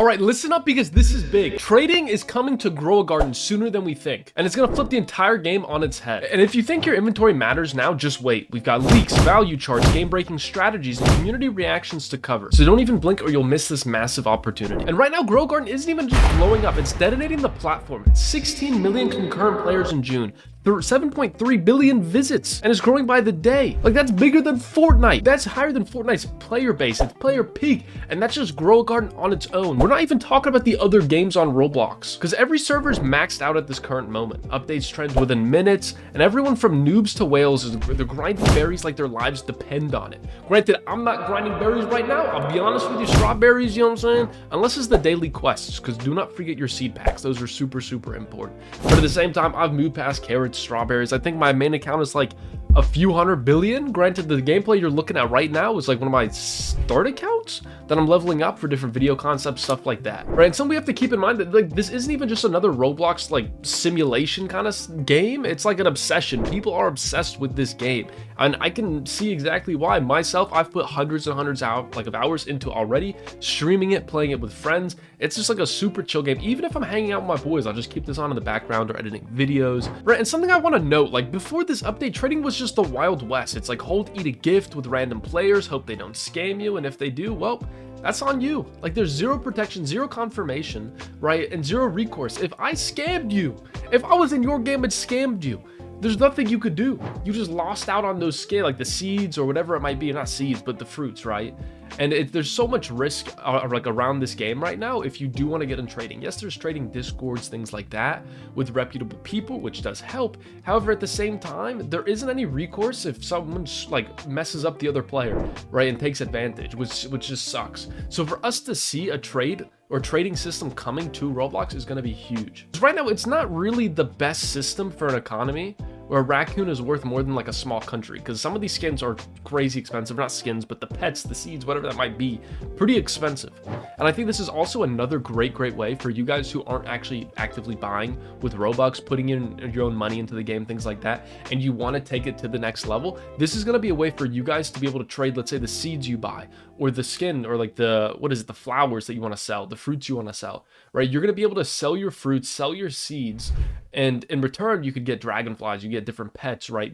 All right, listen up because this is big. Trading is coming to Grow a Garden sooner than we think, and it's gonna flip the entire game on its head. And if you think your inventory matters now, just wait. We've got leaks, value charts, game-breaking strategies, and community reactions to cover. So don't even blink or you'll miss this massive opportunity. And right now, Grow a Garden isn't even just blowing up, it's detonating the platform. It's 16 million concurrent players in June. 7.3 billion visits, and it's growing by the day. Like, that's bigger than Fortnite. That's higher than Fortnite's player base. It's player peak, and that's just Grow a Garden on its own. We're not even talking about the other games on Roblox, because every server is maxed out at this current moment. Updates trends within minutes, and everyone from noobs to whales they're grinding berries like their lives depend on it. Granted, I'm not grinding berries right now. I'll be honest with you, strawberries, you know what I'm saying? Unless it's the daily quests, because do not forget your seed packs. Those are super, super important. But at the same time, I've moved past carrots, strawberries. I think my main account is like a few 100 billion. Granted, the gameplay you're looking at right now is like one of my start accounts that I'm leveling up for different video concepts, stuff like that, right? And something we have to keep in mind that like this isn't even just another Roblox like simulation kind of game. It's like an obsession. People are obsessed with this game, and I can see exactly why. Myself, I've put hundreds and hundreds of hours into already, streaming it, playing it with friends. It's just like a super chill game. Even if I'm hanging out with my boys, I'll just keep this on in the background or editing videos, right? And something I want to note, like before this update, trading was just the Wild West. It's like hold, eat a gift with random players, hope they don't scam you, and if they do, well, that's on you. Like, there's zero protection, zero confirmation, right? And zero recourse. If I scammed you, if I was in your game and scammed you, there's nothing you could do. You just lost out on those like the seeds or whatever it might be. Not seeds, but the fruits, right? And there's so much risk like around this game right now if you do want to get in trading. Yes, there's trading discords, things like that with reputable people, which does help. However, at the same time, there isn't any recourse if someone like messes up the other player, right, and takes advantage, which just sucks. So for us to see a trade or trading system coming to Roblox is going to be huge. Right now, it's not really the best system for an economy where a raccoon is worth more than like a small country, because some of these skins are crazy expensive. Not skins, but the pets, the seeds, whatever that might be, pretty expensive. And I think this is also another great way for you guys who aren't actually actively buying with Robux, putting in your own money into the game, things like that, and you want to take it to the next level. This is going to be a way for you guys to be able to trade, let's say, the seeds you buy, or the skin, or like the flowers that you want to sell, the fruits you want to sell, right? You're going to be able to sell your fruits, sell your seeds, and in return, you could get dragonflies, you get different pets, right?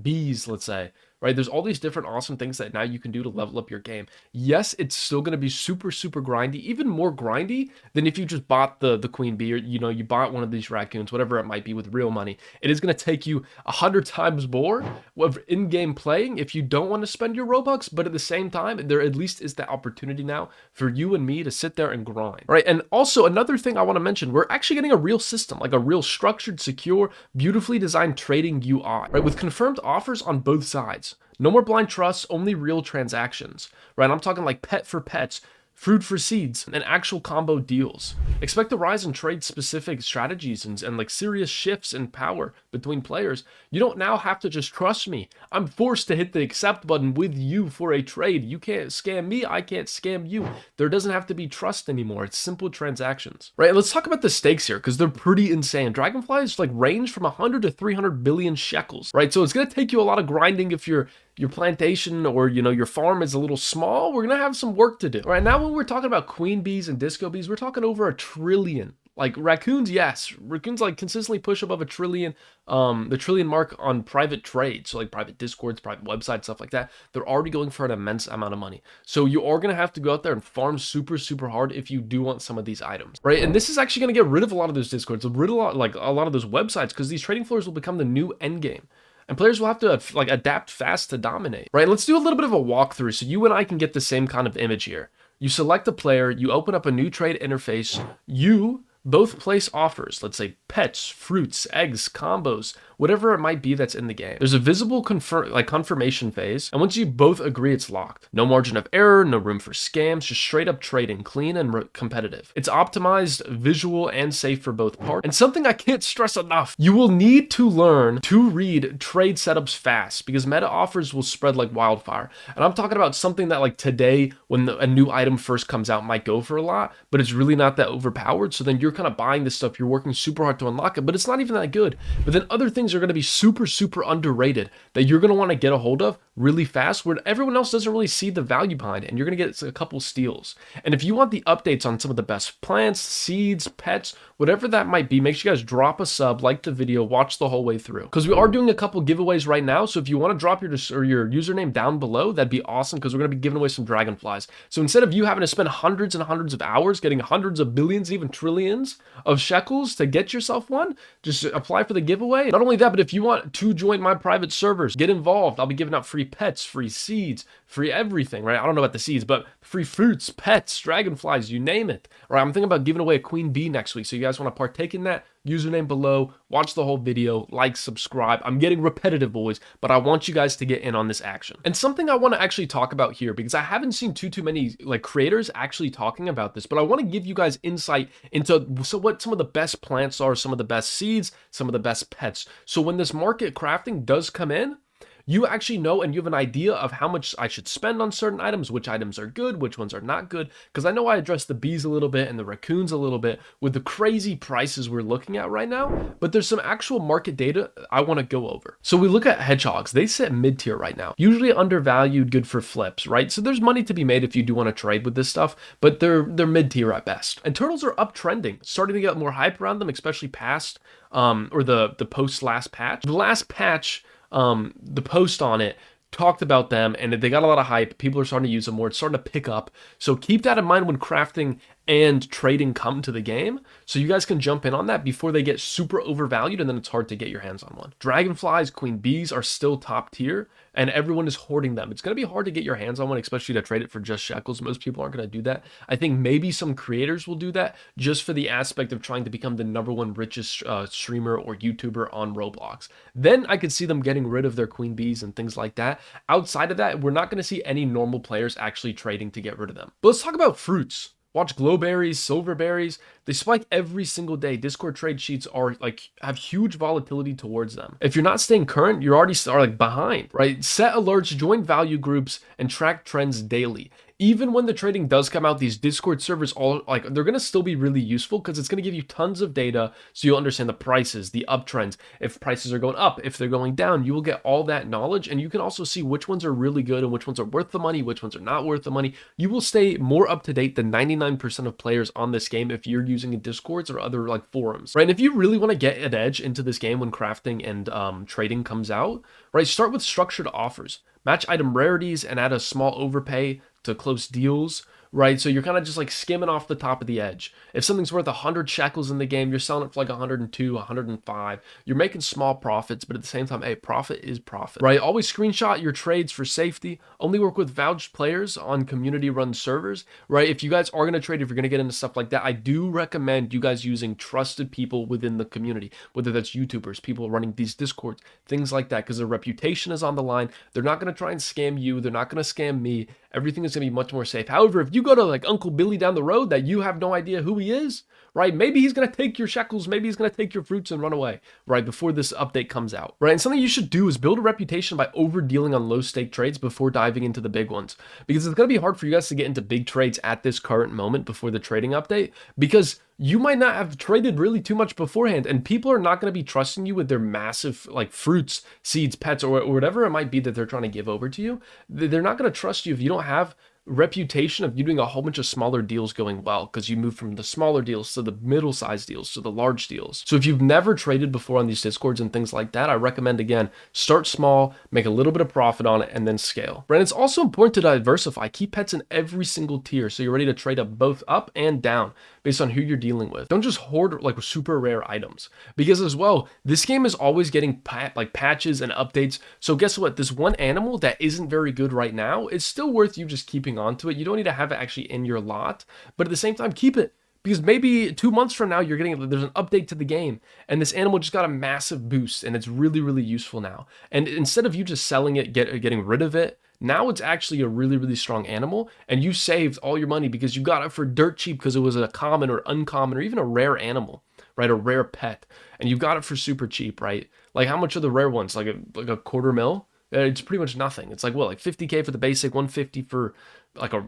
Bees, let's say, right? There's all these different awesome things that now you can do to level up your game. Yes, it's still going to be super, super grindy, even more grindy than if you just bought the queen bee, or, you know, you bought one of these raccoons, whatever it might be, with real money. It is going to take you 100 times more of in-game playing if you don't want to spend your Robux, but at the same time, there at least is the opportunity now for you and me to sit there and grind, right? And also another thing I want to mention, we're actually getting a real system, like a real structured, secure, beautifully designed trading UI, right? With confirmed offers on both sides. No more blind trusts, only real transactions, right? I'm talking like pet for pets, fruit for seeds, and actual combo deals. Expect a rise in trade-specific strategies and like serious shifts in power between players. You don't now have to just trust me. I'm forced to hit the accept button with you for a trade. You can't scam me, I can't scam you. There doesn't have to be trust anymore. It's simple transactions, right? Let's talk about the stakes here, because they're pretty insane. Dragonflies like range from 100 to 300 billion shekels, right? So it's going to take you a lot of grinding if your plantation or, you know, your farm is a little small. We're gonna have some work to do. Right now, when we're talking about queen bees and disco bees, we're talking over 1 trillion. Like raccoons, yes, raccoons like consistently push above 1 trillion, the trillion mark on private trades, so like private discords, private websites, stuff like that. They're already going for an immense amount of money. So you are gonna have to go out there and farm super, super hard if you do want some of these items, right? And this is actually gonna get rid of a lot of those discords, rid of a lot of those websites, because these trading floors will become the new end game. And players will have to like adapt fast to dominate, right? Let's do a little bit of a walkthrough so you and I can get the same kind of image here. You select a player, you open up a new trade interface, you both place offers, let's say pets, fruits, eggs, combos, whatever it might be that's in the game. There's a visible confirmation phase, and once you both agree, it's locked. No margin of error, no room for scams, just straight up trading, clean and competitive. It's optimized, visual, and safe for both parties. And something I can't stress enough, you will need to learn to read trade setups fast, because meta offers will spread like wildfire. And I'm talking about something that like today, when a new item first comes out, might go for a lot, but it's really not that overpowered. So then you're kind of buying this stuff, you're working super hard to unlock it, but it's not even that good. But then other things things are going to be super, super underrated that you're going to want to get a hold of really fast, where everyone else doesn't really see the value behind it, and you're going to get a couple steals. And if you want the updates on some of the best plants, seeds, pets, whatever that might be, make sure you guys drop a sub, like the video, watch the whole way through, because we are doing a couple giveaways right now. So if you want to drop your username down below, that'd be awesome, because we're going to be giving away some dragonflies. So instead of you having to spend hundreds and hundreds of hours getting hundreds of billions, even trillions of shekels to get yourself one, just apply for the giveaway. Not only that, but if you want to join my private servers, get involved. I'll be giving out free pets, free seeds, free everything, right? I don't know about the seeds, but free fruits, pets, dragonflies, you name it. Right? I'm thinking about giving away a queen bee next week. So you guys want to partake in that? Username below, watch the whole video, like, subscribe. I'm getting repetitive, boys, but I want you guys to get in on this action. And something I want to actually talk about here, because I haven't seen too many like creators actually talking about this, but I want to give you guys insight into what some of the best plants are, some of the best seeds, some of the best pets. So when this market crafting does come in, you actually know and you have an idea of how much I should spend on certain items, which items are good, which ones are not good. Because I know I addressed the bees a little bit and the raccoons a little bit with the crazy prices we're looking at right now, but there's some actual market data I want to go over. So we look at hedgehogs. They sit mid-tier right now, usually undervalued, good for flips, right? So there's money to be made if you do want to trade with this stuff, but they're mid-tier at best. And turtles are uptrending, starting to get more hype around them, especially past or the post last patch. The last patch, the post on it talked about them and they got a lot of hype. People are starting to use them more. It's starting to pick up. So keep that in mind when crafting and trading come to the game, so you guys can jump in on that before they get super overvalued and then it's hard to get your hands on one. Dragonflies, queen bees are still top tier and everyone is hoarding them. It's going to be hard to get your hands on one, especially to trade it for just shekels. Most people aren't going to do that. I think maybe some creators will do that just for the aspect of trying to become the #1 richest streamer or YouTuber on Roblox. Then I could see them getting rid of their queen bees and things like that. Outside of that, we're not going to see any normal players actually trading to get rid of them. But let's talk about fruits. Watch glowberries, silverberries. They spike every single day. Discord trade sheets are have huge volatility towards them. If you're not staying current, you're already behind, right? Set alerts, join value groups, and track trends daily. Even when the trading does come out, these Discord servers they're going to still be really useful because it's going to give you tons of data so you'll understand the prices, the uptrends, if prices are going up, if they're going down, you will get all that knowledge, and you can also see which ones are really good and which ones are worth the money, which ones are not worth the money. You will stay more up to date than 99% of players on this game if you're using Discords or other forums, right? And if you really want to get an edge into this game when crafting and trading comes out, right, start with structured offers. Match item rarities and add a small overpay to close deals, right? So you're kind of just skimming off the top of the edge. If something's worth 100 shekels in the game, you're selling it for 102, 105. You're making small profits, but at the same time, hey, profit is profit, right? Always screenshot your trades for safety. Only work with vouched players on community-run servers, right? If you guys are going to trade, if you're going to get into stuff like that, I do recommend you guys using trusted people within the community, whether that's YouTubers, people running these Discords, things like that, because their reputation is on the line. They're not going to try and scam you. They're not going to scam me. Everything is going to be much more safe. However, if you go to Uncle Billy down the road that you have no idea who he is, right? Maybe he's going to take your shekels. Maybe he's going to take your fruits and run away, right? Before this update comes out, right? And something you should do is build a reputation by over dealing on low stake trades before diving into the big ones, because it's going to be hard for you guys to get into big trades at this current moment before the trading update, because you might not have traded really too much beforehand, and people are not going to be trusting you with their massive fruits, seeds, pets, or whatever it might be that they're trying to give over to you. They're not going to trust you if you don't have reputation of you doing a whole bunch of smaller deals going well, because you move from the smaller deals to the middle-sized deals to the large deals. So if you've never traded before on these Discords and things like that, I recommend, again, start small, make a little bit of profit on it, and then scale. And it's also important to diversify. Keep pets in every single tier so you're ready to trade up both up and down based on who you're dealing with. Don't just hoard super rare items, because as well, this game is always getting patches and updates. So guess what? This one animal that isn't very good right now is still worth you just keeping onto it. You don't need to have it actually in your lot, but at the same time, keep it, because maybe 2 months from now there's an update to the game and this animal just got a massive boost and it's really, really useful now. And instead of you just selling it, getting rid of it, now it's actually a really, really strong animal, and you saved all your money because you got it for dirt cheap because it was a common or uncommon or even a rare animal, right? A rare pet, and you got it for super cheap, right? How much are the rare ones? Like a $250,000? It's pretty much nothing. It's 50K for the basic, 150 for a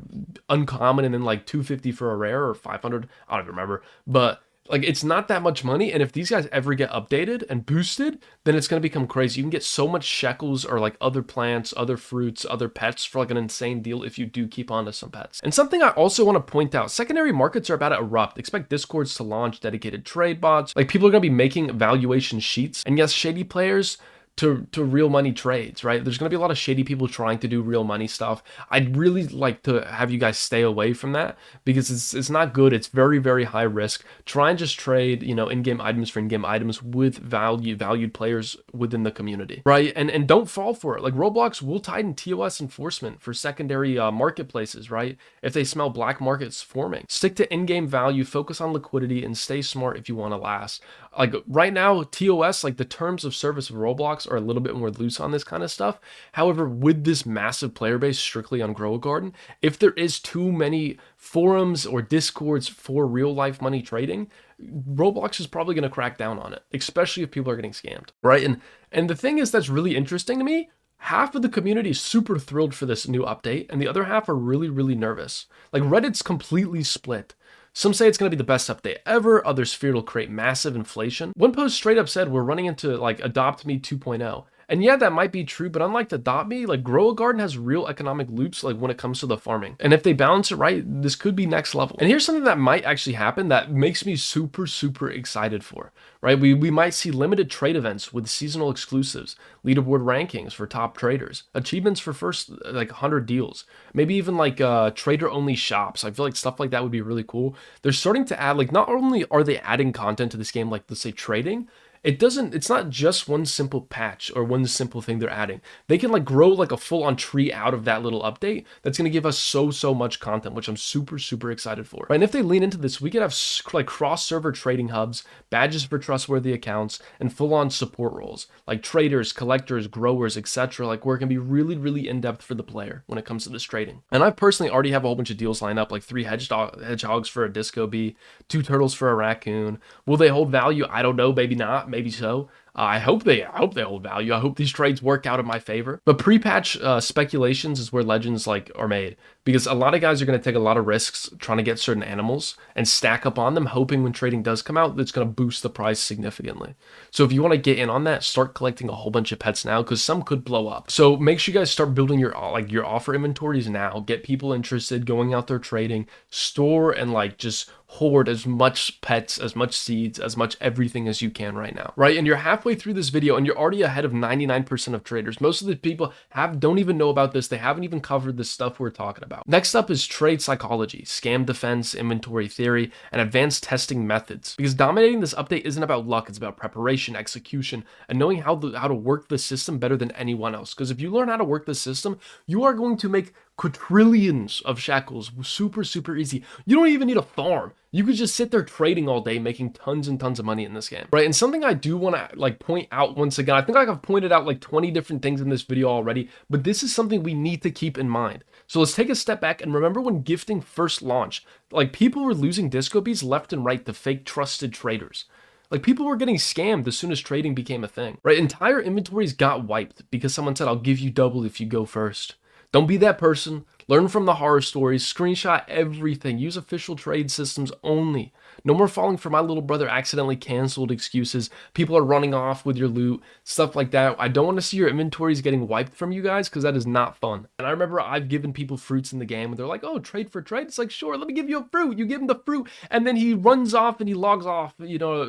uncommon, and then $250 for a rare, or 500. I don't even remember. But Like, it's not that much money, and if these guys ever get updated and boosted, then it's going to become crazy. You can get so much shekels or like other plants, other fruits, other pets for like an insane deal if you do keep on to some pets. And something I also want to point out, secondary markets are about to erupt. Expect discords to launch dedicated trade bots. Like, people are going to be making valuation sheets, and yes, shady players to real money trades, right? There's going to be a lot of shady people trying to do real money stuff. I'd really like to have you guys stay away from that because it's not good. It's very, very high risk. Try and just trade, you know, in-game items for in-game items with valued players within the community, right? And don't fall for it. Like, Roblox will tighten TOS enforcement for secondary marketplaces, right? If they smell black markets forming. Stick to in-game value, focus on liquidity, and stay smart if you want to last. Like, right now, TOS, like the terms of service of Roblox, are a little bit more loose on this kind of stuff. However, with this massive player base strictly on Grow a Garden, if there is too many forums or discords for real life money trading, Roblox is probably going to crack down on it, especially if people are getting scammed, right? And the thing is that's really interesting to me, half of the community is super thrilled for this new update, and the other half are really, really nervous. Like, Reddit's completely split. Some say it's going to be the best update ever, others fear it'll create massive inflation. One post straight up said we're running into like Adopt Me 2.0. And yeah, that might be true, but unlike Adopt Me, like Grow a Garden has real economic loops like when it comes to the farming. And if they balance it right, this could be next level. And here's something that might actually happen that makes me super, super excited for, right? We might see limited trade events with seasonal exclusives, leaderboard rankings for top traders, achievements for first like 100 deals, maybe even like trader only shops. I feel like stuff like that would be really cool. They're starting to add, like, not only are they adding content to this game, like let's say trading, it's not just one simple patch or one simple thing they're adding. They can like grow like a full-on tree out of that little update that's going to give us so much content, which I'm super, super excited for. Right? And if they lean into this, we could have like cross-server trading hubs, badges for trustworthy accounts, and full-on support roles like traders, collectors, growers, etc. Like, where it can be really, really in-depth for the player when it comes to this trading. And I personally already have a whole bunch of deals lined up, like 3 hedgehogs for a disco bee, 2 turtles for a raccoon. Will they hold value? I don't know, maybe not. Maybe so. I hope they hold value. I hope these trades work out in my favor. But pre-patch speculations is where legends like are made, because a lot of guys are going to take a lot of risks trying to get certain animals and stack up on them, hoping when trading does come out, it's going to boost the price significantly. So if you want to get in on that, start collecting a whole bunch of pets now, because some could blow up. So make sure you guys start building your offer inventories now. Get people interested, going out there trading, store and like just hoard as much pets, as much seeds, as much everything as you can right now, right? And you're halfway through this video and you're already ahead of 99% of traders. Most of the people don't even know about this. They haven't even covered the stuff we're talking about. Next up is trade psychology, scam defense, inventory theory, and advanced testing methods. Because dominating this update isn't about luck, it's about preparation, execution, and knowing how to work the system better than anyone else. Because if you learn how to work the system, you are going to make quadrillions of shekels super, super easy. You don't even need a farm. You could just sit there trading all day, making tons and tons of money in this game, right? And something I do want to like point out once again, I think like I've pointed out like 20 different things in this video already, but this is something we need to keep in mind. So let's take a step back and remember when gifting first launched, like people were losing disco bees left and right to fake trusted traders. Like, people were getting scammed as soon as trading became a thing, right? Entire inventories got wiped because someone said, I'll give you double if you go first. Don't be that person. Learn from the horror stories, screenshot everything, use official trade systems only. No more falling for my little brother accidentally canceled excuses. People are running off with your loot, stuff like that. I don't want to see your inventories getting wiped from you guys, because that is not fun. And I remember I've given people fruits in the game and they're like, oh, trade for trade. It's like, sure, let me give you a fruit. You give him the fruit and then he runs off and he logs off, you know,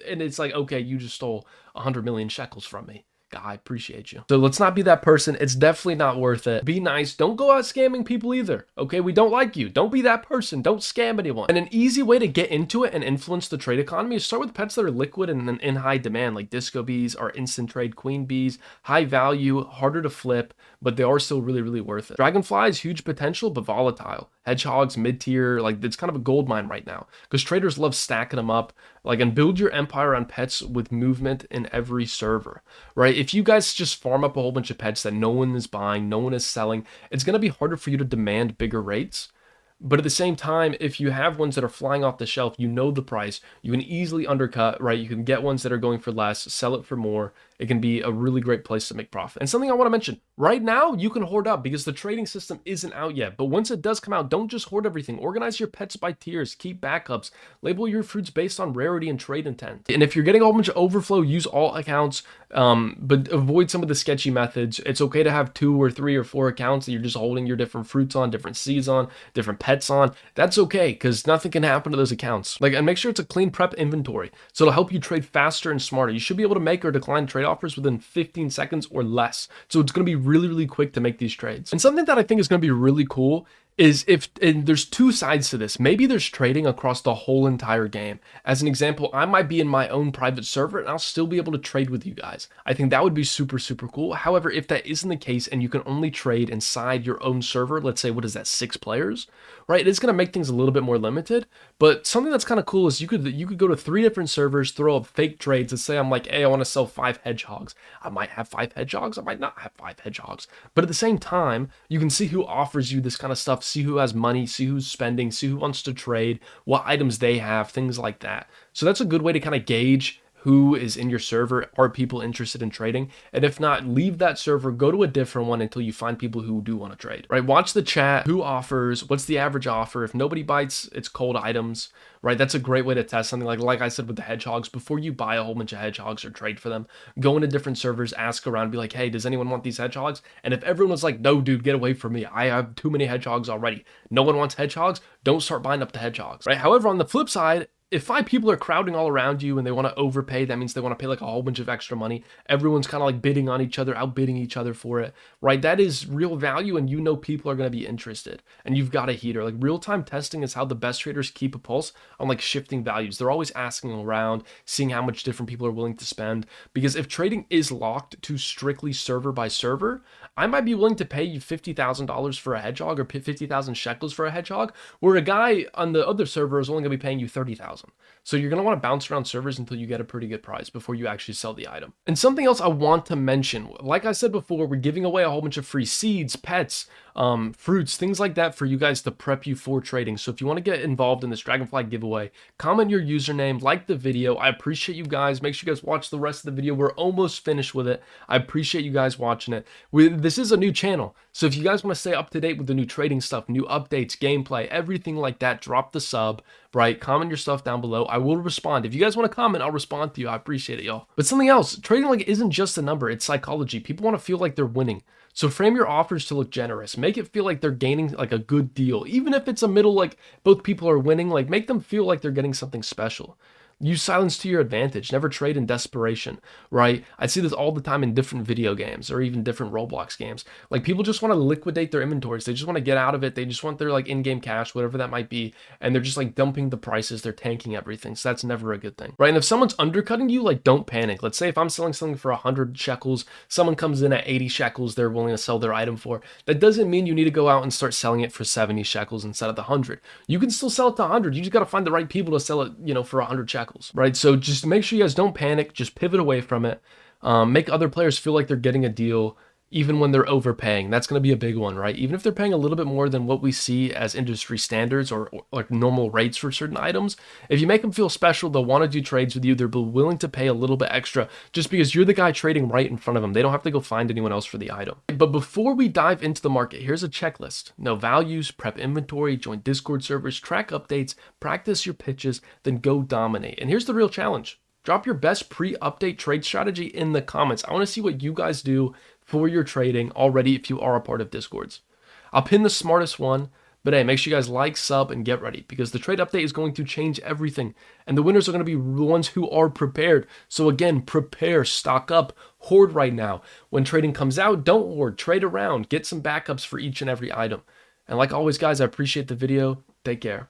and it's like, okay, you just stole 100 million shekels from me. I appreciate you. So let's not be that person. It's definitely not worth it. Be nice. Don't go out scamming people either. Okay, we don't like you. Don't be that person. Don't scam anyone. And an easy way to get into it and influence the trade economy is start with pets that are liquid and in high demand, like disco bees or instant trade queen bees. High value, harder to flip, but they are still really, really worth it. Dragonflies, huge potential, but volatile. Hedgehogs, mid-tier, like it's kind of a gold mine right now because traders love stacking them up, like, and build your empire on pets with movement in every server, right? If you guys just farm up a whole bunch of pets that no one is buying, no one is selling, it's going to be harder for you to demand bigger rates. But at the same time, if you have ones that are flying off the shelf, you know the price, you can easily undercut, right? You can get ones that are going for less, sell it for more. It can be a really great place to make profit. And something I want to mention, right now, you can hoard up because the trading system isn't out yet. But once it does come out, don't just hoard everything. Organize your pets by tiers, keep backups, label your fruits based on rarity and trade intent. And if you're getting a whole bunch of overflow, use alt accounts, but avoid some of the sketchy methods. It's okay to have 2 or 3 or 4 accounts that you're just holding your different fruits on, different seeds on, different pets on. That's okay, because nothing can happen to those accounts. And make sure it's a clean prep inventory, so it'll help you trade faster and smarter. You should be able to make or decline trade offers within 15 seconds or less. So it's going to be really, really quick to make these trades. And something that I think is going to be really cool is and there's 2 sides to this. Maybe there's trading across the whole entire game. As an example, I might be in my own private server and I'll still be able to trade with you guys. I think that would be super, super cool. However, if that isn't the case and you can only trade inside your own server, let's say, what is that, 6 players, right? It's going to make things a little bit more limited. But something that's kind of cool is you could go to 3 different servers, throw up fake trades, and say I'm like, hey, I want to sell 5 hedgehogs. I might have 5 hedgehogs, I might not have 5 hedgehogs. But at the same time, you can see who offers you this kind of stuff, see who has money, see who's spending, see who wants to trade, what items they have, things like that. So that's a good way to kind of gauge who is in your server. Are people interested in trading? And if not, leave that server, go to a different one until you find people who do want to trade, right? Watch the chat, who offers, what's the average offer. If nobody bites, it's cold items, right? That's a great way to test something. Like I said with the hedgehogs, before you buy a whole bunch of hedgehogs or trade for them, go into different servers, ask around, be like, hey, does anyone want these hedgehogs? And if everyone's like, no, dude, get away from me, I have too many hedgehogs already, no one wants hedgehogs, don't start buying up the hedgehogs, right? However, on the flip side, if 5 people are crowding all around you and they want to overpay, that means they want to pay like a whole bunch of extra money. Everyone's kind of like bidding on each other, outbidding each other for it, right? That is real value, and you know people are going to be interested, and you've got a heater. Like, real-time testing is how the best traders keep a pulse on like shifting values. They're always asking around, seeing how much different people are willing to spend, because if trading is locked to strictly server by server, I might be willing to pay you $50,000 for a hedgehog or 50,000 shekels for a hedgehog, where a guy on the other server is only going to be paying you 30,000. So you're going to want to bounce around servers until you get a pretty good price before you actually sell the item. And something else I want to mention, like I said before, we're giving away a whole bunch of free seeds, pets, fruits, things like that for you guys to prep you for trading. So if you want to get involved in this Dragonfly giveaway, comment your username, like the video. I appreciate you guys. Make sure you guys watch the rest of the video. We're almost finished with it. I appreciate you guys watching it. This is a new channel, so if you guys want to stay up to date with the new trading stuff, new updates, gameplay, everything like that, drop the sub, right? Comment your stuff down below. I will respond. If you guys want to comment, I'll respond to you. I appreciate it, y'all. But something else, trading like isn't just a number, it's psychology. People want to feel like they're winning. So frame your offers to look generous. Make it feel like they're gaining like a good deal. Even if it's a middle, like both people are winning, like make them feel like they're getting something special. Use silence to your advantage. Never trade in desperation, right? I see this all the time in different video games or even different Roblox games. Like, people just want to liquidate their inventories. They just want to get out of it. They just want their like in-game cash, whatever that might be. And they're just like dumping the prices. They're tanking everything. So that's never a good thing, right? And if someone's undercutting you, like, don't panic. Let's say if I'm selling something for 100 shekels, someone comes in at 80 shekels, they're willing to sell their item for. That doesn't mean you need to go out and start selling it for 70 shekels instead of the 100. You can still sell it to 100. You just got to find the right people to sell it, you know, for 100 shekels. Right? So just make sure you guys don't panic, just pivot away from it. Make other players feel like they're getting a deal even when they're overpaying. That's going to be a big one, right? Even if they're paying a little bit more than what we see as industry standards or like normal rates for certain items, if you make them feel special, they'll want to do trades with you. They're willing to pay a little bit extra just because you're the guy trading right in front of them. They don't have to go find anyone else for the item. But before we dive into the market, here's a checklist. Know values, prep inventory, join Discord servers, track updates, practice your pitches, then go dominate. And here's the real challenge. Drop your best pre-update trade strategy in the comments. I want to see what you guys do for your trading already if you are a part of Discords. I'll pin the smartest one, but hey, make sure you guys like, sub, and get ready, because the trade update is going to change everything, and the winners are going to be the ones who are prepared. So again, prepare, stock up, hoard right now. When trading comes out, don't hoard, trade around, get some backups for each and every item. And like always, guys, I appreciate the video. Take care.